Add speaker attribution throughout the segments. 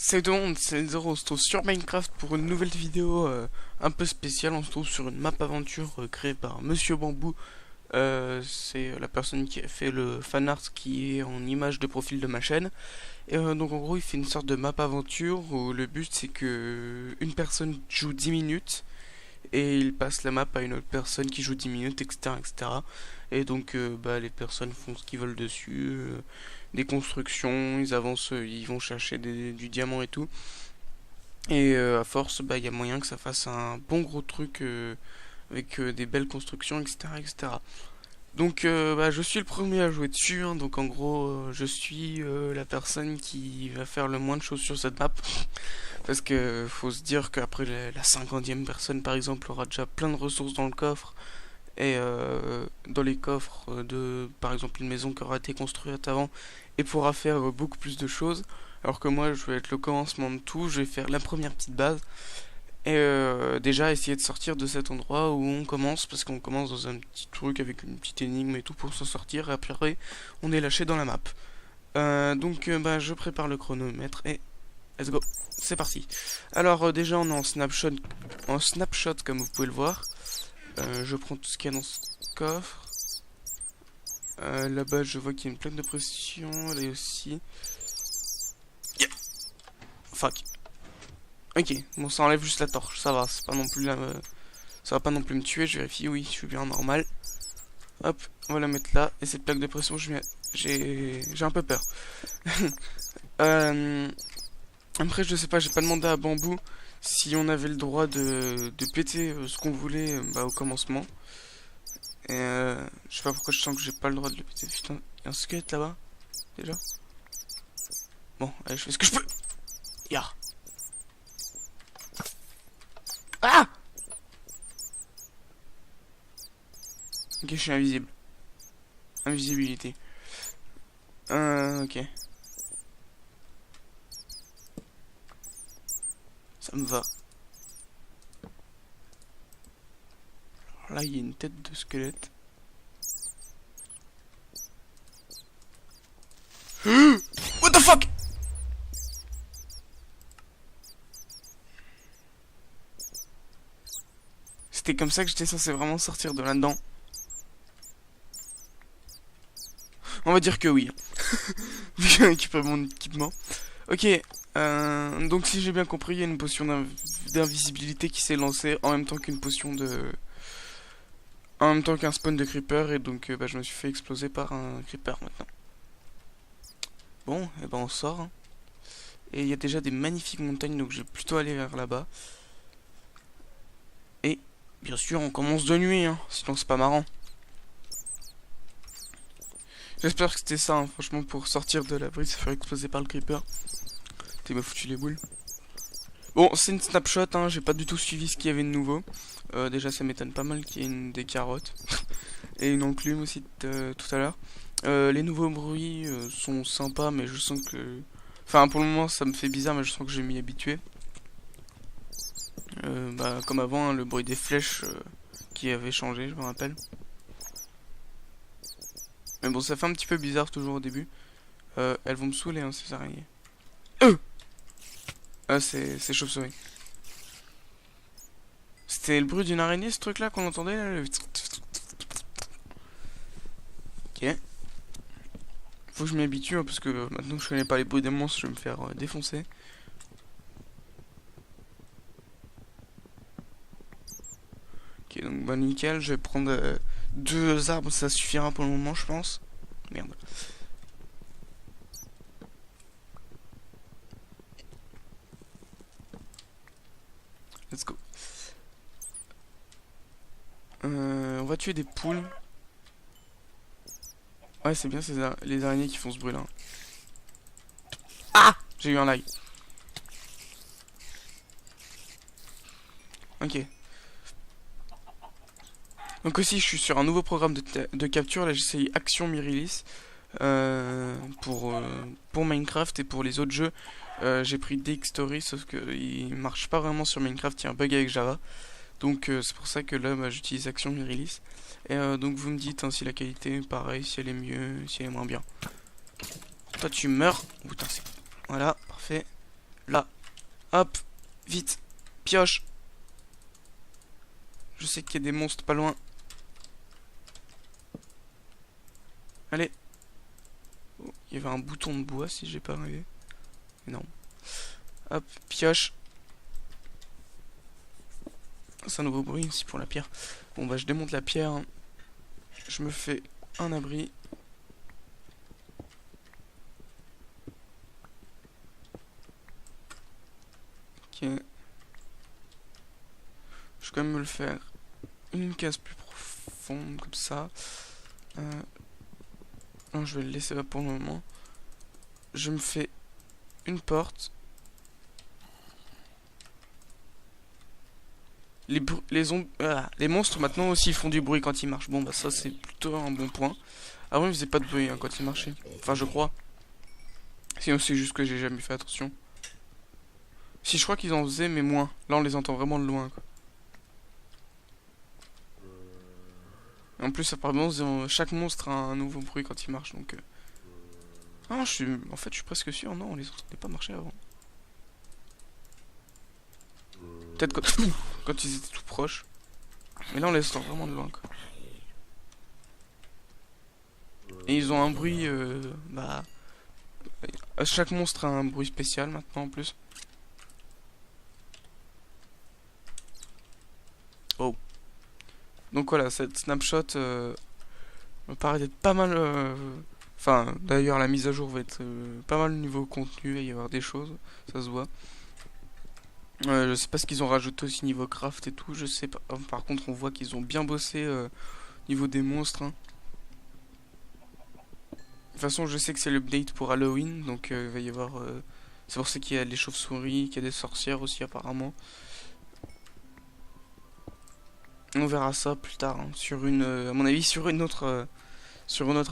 Speaker 1: Salut tout le monde, c'est Zero, on se trouve sur Minecraft pour une nouvelle vidéo un peu spéciale. On se trouve sur une map aventure créée par Monsieur Bambou. C'est la personne qui a fait le fanart qui est en image de profil de ma chaîne. Et donc en gros il fait une sorte de map aventure où le but c'est que une personne joue 10 minutes et il passe la map à une autre personne qui joue 10 minutes, etc. etc. Et donc les personnes font ce qu'ils veulent dessus, des constructions, ils avancent, ils vont chercher du diamant et tout. Et à force, il y a moyen que ça fasse un bon gros truc avec des belles constructions, etc. etc. Donc je suis le premier à jouer dessus, hein. Donc en gros je suis la personne qui va faire le moins de choses sur cette map. Parce que faut se dire qu'après la 50e personne par exemple aura déjà plein de ressources dans le coffre. Et dans les coffres de par exemple une maison qui aura été construite avant et pourra faire beaucoup plus de choses. Alors que moi je vais être le commencement de tout, je vais faire la première petite base. Et déjà essayer de sortir de cet endroit où on commence, parce qu'on commence dans un petit truc avec une petite énigme et tout pour s'en sortir, et après on est lâché dans la map. Je prépare le chronomètre et let's go, c'est parti. Alors déjà on est en snapshot comme vous pouvez le voir. Je prends tout ce qu'il y a dans ce coffre. Là-bas je vois qu'il y a une plaque de pression, là aussi. Yeah. Fuck. Ok, bon ça enlève juste la torche, ça va, c'est pas non plus ça va pas non plus me tuer, je vérifie, oui, je suis bien normal. Hop, on va la mettre là, et cette plaque de pression, j'ai un peu peur. euh... Après, je sais pas, j'ai pas demandé à Bambou si on avait le droit de péter ce qu'on voulait au commencement. Et je sais pas pourquoi je sens que j'ai pas le droit de le péter. Putain, il y a un squelette là-bas, déjà. Bon, allez, je fais ce que je peux. Ya. Ah! Ok, je suis invisible. Invisibilité. Ok. Ça me va. Alors là, il y a une tête de squelette. What the fuck? C'était comme ça que j'étais censé vraiment sortir de là-dedans. On va dire que oui. Vu que j'ai récupéré mon équipement. Ok, donc si j'ai bien compris, il y a une potion d'invisibilité qui s'est lancée en même temps qu'une potion de... En même temps qu'un spawn de creeper, et donc je me suis fait exploser par un creeper maintenant. Bon, et on sort. Hein. Et il y a déjà des magnifiques montagnes, donc je vais plutôt aller vers là-bas. Et, bien sûr, on commence de nuit, hein, sinon c'est pas marrant. J'espère que c'était ça, hein, franchement, pour sortir de l'abri, se faire exploser par le creeper. T'es m'a foutu les boules. Bon, c'est une snapshot, hein, j'ai pas du tout suivi ce qu'il y avait de nouveau. Déjà, ça m'étonne pas mal qu'il y ait des carottes. Et une enclume aussi tout à l'heure. Les nouveaux bruits sont sympas, mais je sens que... Enfin, pour le moment, ça me fait bizarre, mais je sens que je vais m'y habituer. Comme avant, hein, le bruit des flèches qui avait changé, je me rappelle. Mais bon, ça fait un petit peu bizarre toujours au début. Elles vont me saouler, hein, ces araignées. C'est chauve-souris. C'était le bruit d'une araignée, ce truc-là qu'on entendait là, le... Ok. Faut que je m'y habitue, hein, parce que maintenant que je connais pas les bruits des monstres, je vais me faire défoncer. Ok, donc nickel, je vais prendre 2 arbres, ça suffira pour le moment, je pense. Merde. Let's go. On va tuer des poules. Ouais, c'est bien les araignées qui font ce bruit là. Ah! J'ai eu un lag. Ok. Donc aussi, je suis sur un nouveau programme de capture. Là, j'essaye Action Mirilis pour Minecraft et pour les autres jeux. J'ai pris DX Story, sauf qu'il marche pas vraiment sur Minecraft. Il y a un bug avec Java. Donc c'est pour ça que là, j'utilise Action Mirilis. Et donc vous me dites hein, si la qualité est pareille, si elle est mieux, si elle est moins bien. Toi, tu meurs. Putain, c'est... Voilà, parfait. là. Hop, vite, pioche. Je sais qu'il y a des monstres pas loin. Allez. Oh, il y avait un bouton de bois si j'ai pas rêvé. Non. Hop, pioche. C'est un nouveau bruit aussi pour la pierre. Bon bah je démonte la pierre. Hein. Je me fais un abri. Ok. Je vais quand même me le faire une case plus profonde comme ça. Non, je vais le laisser là pour le moment. Je me fais une porte. Les monstres maintenant aussi font du bruit quand ils marchent. Bon bah ça c'est plutôt un bon point. Avant ils faisaient pas de bruit hein, quand ils marchaient. Enfin je crois. Sinon c'est juste que j'ai jamais fait attention. Si je crois qu'ils en faisaient mais moins. Là on les entend vraiment de loin quoi. Et en plus apparemment chaque monstre a un nouveau bruit quand il marche donc... Ah en fait je suis presque sûr. Non on les entendait pas marcher avant. Peut-être quand ils étaient tout proches. Mais là on les entend vraiment de loin quoi. Et ils ont un bruit... chaque monstre a un bruit spécial maintenant en plus. Oh. Donc voilà, cette snapshot me paraît d'être pas mal... Enfin, d'ailleurs la mise à jour va être pas mal niveau contenu, il va y avoir des choses, ça se voit. Je sais pas ce qu'ils ont rajouté aussi niveau craft et tout, je sais pas. Par contre on voit qu'ils ont bien bossé niveau des monstres. Hein. De toute façon je sais que c'est l'update pour Halloween, donc il va y avoir... c'est pour ça qu'il y a des chauves-souris, qu'il y a des sorcières aussi apparemment. On verra ça plus tard, hein, sur une... à mon avis sur une autre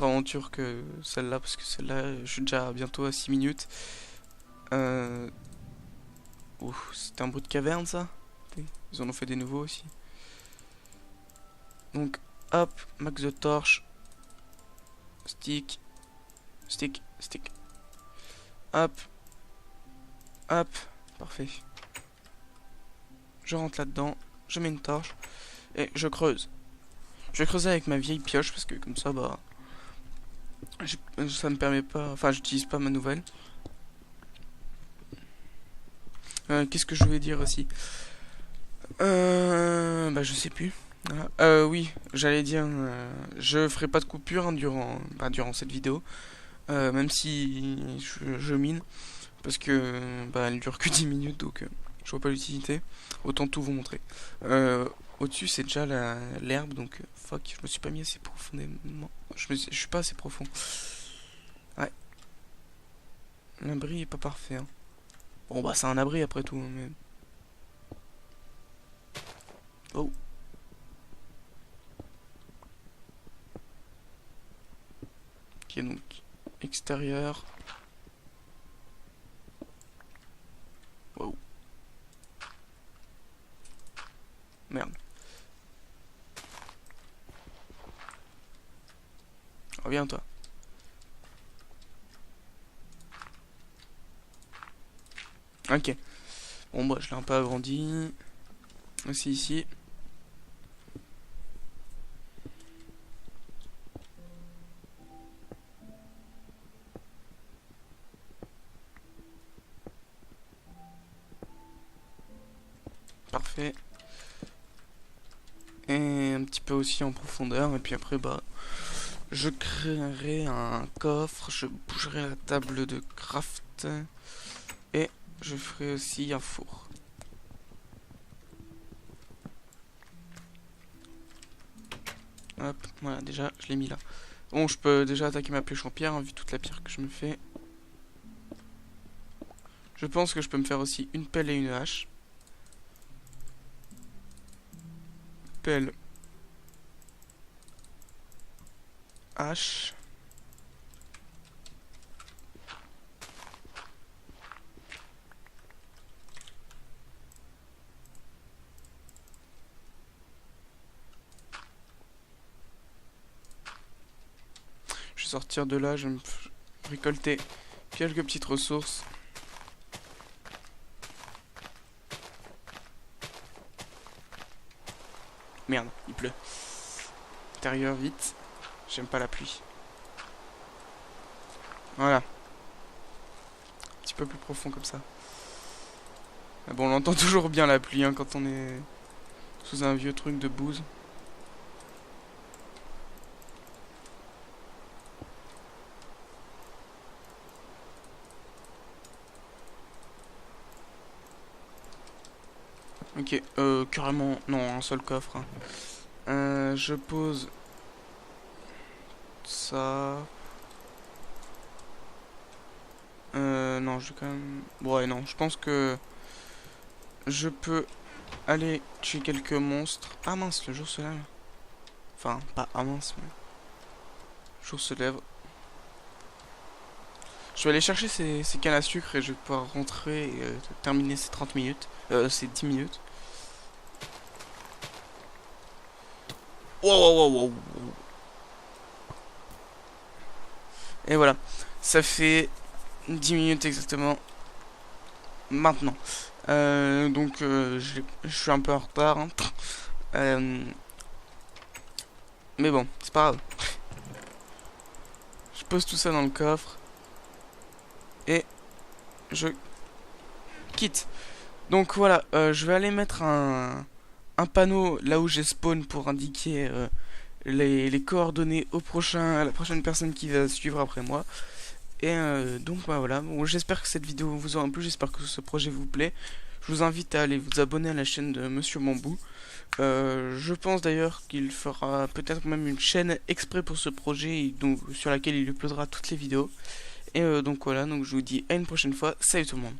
Speaker 1: aventure que celle-là, parce que celle-là je suis déjà bientôt à 6 minutes. C'était un bruit de caverne ça. Ils en ont fait des nouveaux aussi. Donc hop, max de torche. Stick. Stick. Hop. Hop. Parfait. Je rentre là-dedans. Je mets une torche. Et je creuse. Je vais creuser avec ma vieille pioche parce que comme ça bah... ça me permet pas... Enfin j'utilise pas ma nouvelle. Qu'est-ce que je voulais dire aussi bah je sais plus. Voilà. Oui, j'allais dire, je ferai pas de coupure hein, durant cette vidéo, même si je mine, parce que bah elle dure que 10 minutes, donc je vois pas l'utilité. Autant tout vous montrer. Au-dessus c'est déjà l'herbe, donc fuck, je me suis pas mis assez profondément. Je suis pas assez profond. Ouais. L'abri est pas parfait. Hein. Bon bah c'est un abri après tout, hein, mais... Oh. Ok, donc extérieur. Wow. Merde. Reviens toi. Ok. Bon bah je l'ai un peu agrandi. Aussi ici. Parfait. Et un petit peu aussi en profondeur. Et puis après bah je créerai un coffre. Je bougerai la table de craft. Et je ferai aussi un four. Hop, voilà, déjà, je l'ai mis là. Bon, je peux déjà attaquer ma pioche en pierre, hein, vu toute la pierre que je me fais. Je pense que je peux me faire aussi une pelle et une hache. Pelle. Hache. Je vais sortir de là, je vais me récolter quelques petites ressources. Merde, il pleut. Intérieur, vite. J'aime pas la pluie. Voilà. Un petit peu plus profond comme ça. Ah bon, on entend toujours bien la pluie hein, quand on est sous un vieux truc de bouse. Ok, carrément, non, un seul coffre. Hein. Je pose ça. Non, je vais quand même... Ouais, non, je pense que je peux aller tuer quelques monstres. Ah mince, le jour se lève. Enfin, pas ah mince, mais... Le jour se lève. Je vais aller chercher ces cannes à sucre et je vais pouvoir rentrer et terminer ces 30 minutes. Ces 10 minutes. Wow, wow, wow, wow. Et voilà. Ça fait 10 minutes exactement. Maintenant. Donc, je suis un peu en retard. Hein. Mais bon, c'est pas grave. Je pose tout ça dans le coffre. Et je quitte. Donc voilà, je vais aller mettre un panneau là où j'ai spawn pour indiquer les coordonnées à la prochaine personne qui va suivre après moi. Et donc bah, voilà, bon, j'espère que cette vidéo vous aura plu, j'espère que ce projet vous plaît. Je vous invite à aller vous abonner à la chaîne de Monsieur Bambou. Je pense d'ailleurs qu'il fera peut-être même une chaîne exprès pour ce projet donc, sur laquelle il uploadera toutes les vidéos. Et donc voilà, donc je vous dis à une prochaine fois, salut tout le monde.